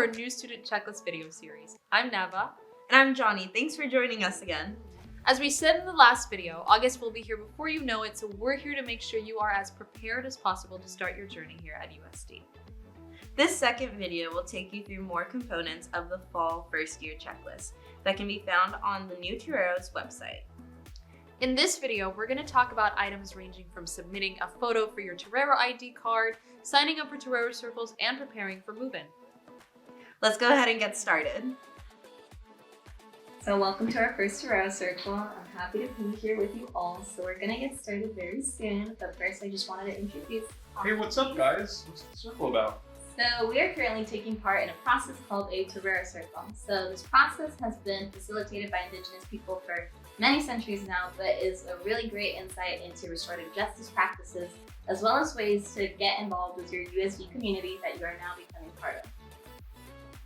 our new student checklist video series. I'm Nava. And I'm Johnny. Thanks for joining us again. As we said in the last video, August will be here before you know it, so we're here to make sure you are as prepared as possible to start your journey here at USD. This second video will take you through more components of the fall first year checklist that can be found on the new Torero's website. In this video, we're going to talk about items ranging from submitting a photo for your Torero ID card, signing up for Terraria Circles, and preparing for move-in. Let's go ahead and get started. So welcome to our first Terraria Circle. I'm happy to be here with you all. So we're gonna get started very soon, but first I just wanted to introduce. Hey, what's up guys? What's the circle about? So we are currently taking part in a process called a Terraria Circle. So this process has been facilitated by Indigenous people for many centuries now, but is a really great insight into restorative justice practices, as well as ways to get involved with your USD community that you are now becoming part of.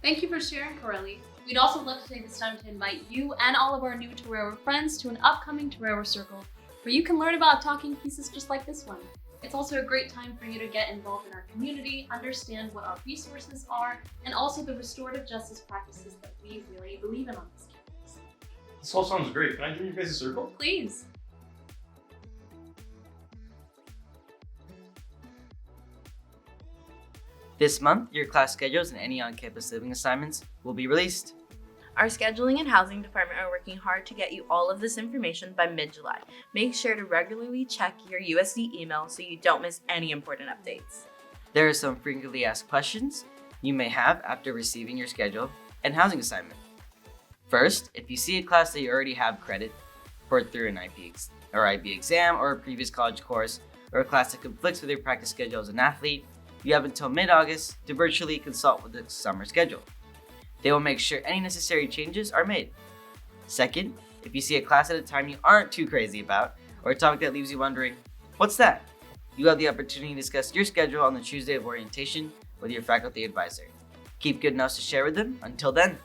Thank you for sharing, Corelli. We'd also love to take this time to invite you and all of our new Torero friends to an upcoming Torero Circle where you can learn about talking pieces just like this one. It's also a great time for you to get involved in our community, understand what our resources are, and also the restorative justice practices that we really believe in on this campus. This all sounds great. Can I join you guys' circle? Please. This month, your class schedules and any on-campus living assignments will be released. Our scheduling and housing department are working hard to get you all of this information by mid-July. Make sure to regularly check your USD email so you don't miss any important updates. There are some frequently asked questions you may have after receiving your schedule and housing assignment. First, if you see a class that you already have credit for through an IB exam or a previous college course, or a class that conflicts with your practice schedule as an athlete, you have until mid-August to virtually consult with the summer schedule. They will make sure any necessary changes are made. Second, if you see a class at a time you aren't too crazy about, or a topic that leaves you wondering, what's that? You have the opportunity to discuss your schedule on the Tuesday of orientation with your faculty advisor. Keep good notes to share with them. Until then.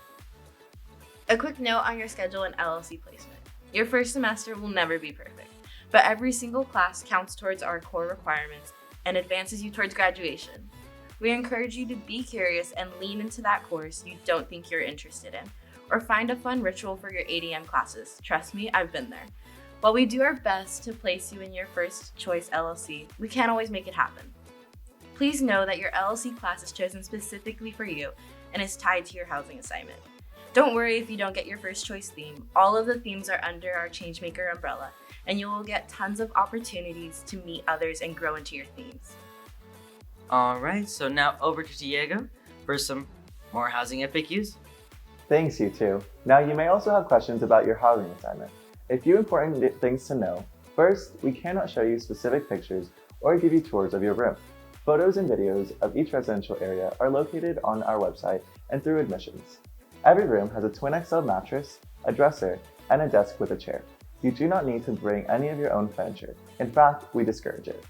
A quick note on your schedule and LLC placement. Your first semester will never be perfect, but every single class counts towards our core requirements and advances you towards graduation. We encourage you to be curious and lean into that course you don't think you're interested in, or find a fun ritual for your ADM classes. Trust me, I've been there. While we do our best to place you in your first choice LLC, we can't always make it happen. Please know that your LLC class is chosen specifically for you and is tied to your housing assignment. Don't worry if you don't get your first choice theme. All of the themes are under our Changemaker umbrella, and you will get tons of opportunities to meet others and grow into your themes. Alright, so now over to Diego for some more housing FAQs. Thanks, you two. Now you may also have questions about your housing assignment. A few important things to know. First, we cannot show you specific pictures or give you tours of your room. Photos and videos of each residential area are located on our website and through admissions. Every room has a twin XL mattress, a dresser, and a desk with a chair. You do not need to bring any of your own furniture. In fact, we discourage it.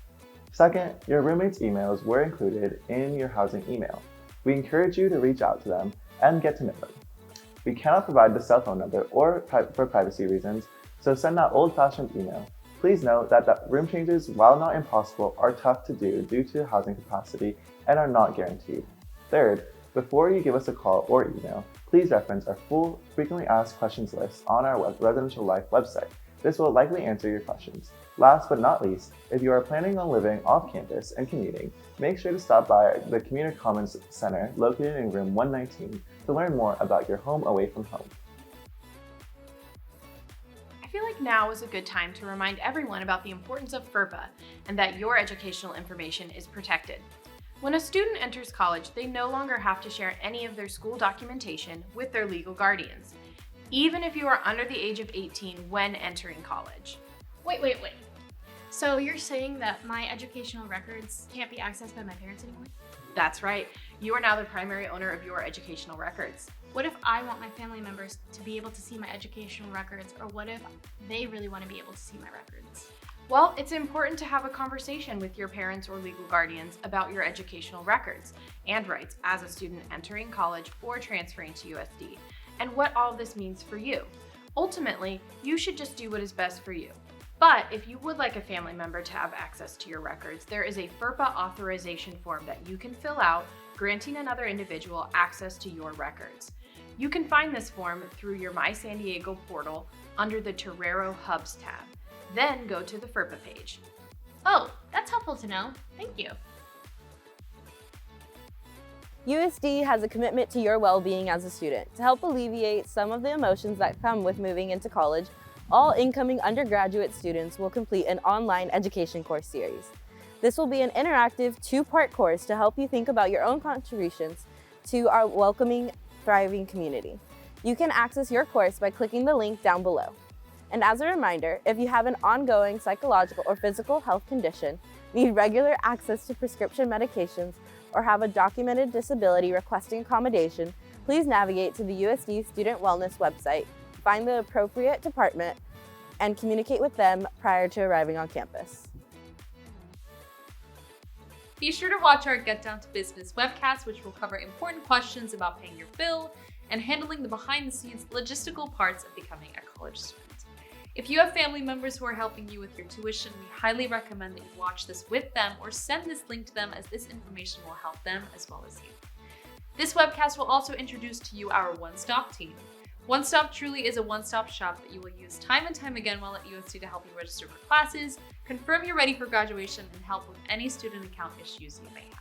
Second, your roommates' emails were included in your housing email. We encourage you to reach out to them and get to know them. We cannot provide the cell phone number for privacy reasons, so send that old-fashioned email. Please note that room changes, while not impossible, are tough to do due to housing capacity and are not guaranteed. Third, before you give us a call or email, please reference our full frequently asked questions list on our Residential Life website. This will likely answer your questions. Last but not least, if you are planning on living off campus and commuting, make sure to stop by the Community Commons Center located in room 119 to learn more about your home away from home. I feel like now is a good time to remind everyone about the importance of FERPA and that your educational information is protected. When a student enters college, they no longer have to share any of their school documentation with their legal guardians, even if you are under the age of 18 when entering college. Wait. So you're saying that my educational records can't be accessed by my parents anymore? That's right. You are now the primary owner of your educational records. What if I want my family members to be able to see my educational records, or what if they really want to be able to see my records? Well, it's important to have a conversation with your parents or legal guardians about your educational records and rights as a student entering college or transferring to USD, and what all of this means for you. Ultimately, you should just do what is best for you. But if you would like a family member to have access to your records, there is a FERPA authorization form that you can fill out, granting another individual access to your records. You can find this form through your My San Diego portal under the Torero Hubs tab. Then go to the FERPA page. Oh, that's helpful to know. Thank you. USD has a commitment to your well-being as a student. To help alleviate some of the emotions that come with moving into college, all incoming undergraduate students will complete an online education course series. This will be an interactive 2-part course to help you think about your own contributions to our welcoming, thriving community. You can access your course by clicking the link down below. And as a reminder, if you have an ongoing psychological or physical health condition, need regular access to prescription medications, or have a documented disability requesting accommodation, please navigate to the USD Student Wellness website, find the appropriate department, and communicate with them prior to arriving on campus. Be sure to watch our Get Down to Business webcast, which will cover important questions about paying your bill and handling the behind-the-scenes logistical parts of becoming a college student. If you have family members who are helping you with your tuition, we highly recommend that you watch this with them or send this link to them, as this information will help them as well as you. This webcast will also introduce to you our OneStop team. OneStop truly is a one-stop shop that you will use time and time again while at USD to help you register for classes, confirm you're ready for graduation, and help with any student account issues you may have.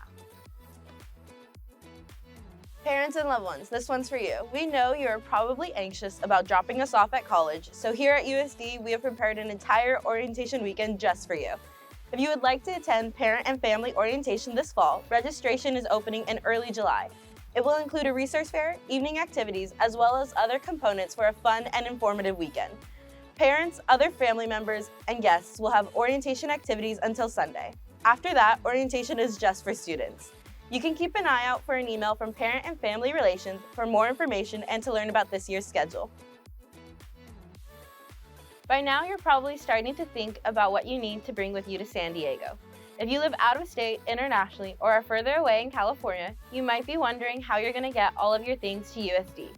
Parents and loved ones, this one's for you. We know you're probably anxious about dropping us off at college, so here at USD, we have prepared an entire orientation weekend just for you. If you would like to attend parent and family orientation this fall, registration is opening in early July. It will include a resource fair, evening activities, as well as other components for a fun and informative weekend. Parents, other family members, and guests will have orientation activities until Sunday. After that, orientation is just for students. You can keep an eye out for an email from Parent and Family Relations for more information and to learn about this year's schedule. By now, you're probably starting to think about what you need to bring with you to San Diego. If you live out of state, internationally, or are further away in California, you might be wondering how you're going to get all of your things to USD.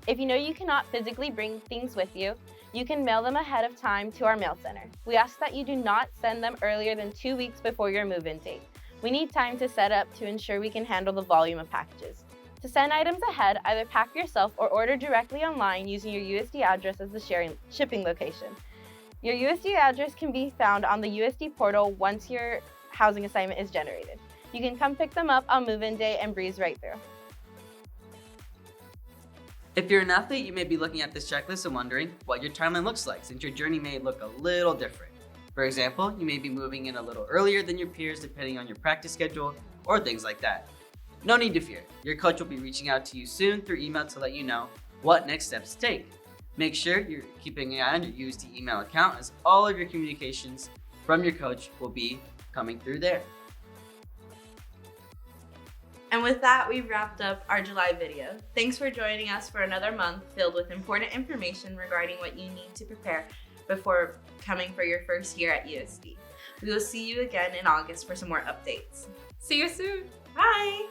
If you know you cannot physically bring things with you, you can mail them ahead of time to our mail center. We ask that you do not send them earlier than 2 weeks before your move-in date. We need time to set up to ensure we can handle the volume of packages. To send items ahead, either pack yourself or order directly online using your USD address as the shipping location. Your USD address can be found on the USD portal once your housing assignment is generated. You can come pick them up on move-in day and breeze right through. If you're an athlete, you may be looking at this checklist and wondering what your timeline looks like, since your journey may look a little different. For example, you may be moving in a little earlier than your peers depending on your practice schedule or things like that. No need to fear. Your coach will be reaching out to you soon through email to let you know what next steps to take. Make sure you're keeping an eye on your USD email account, as all of your communications from your coach will be coming through there. And with that, we've wrapped up our July video. Thanks for joining us for another month filled with important information regarding what you need to prepare before coming for your first year at USD. We will see you again in August for some more updates. See you soon! Bye!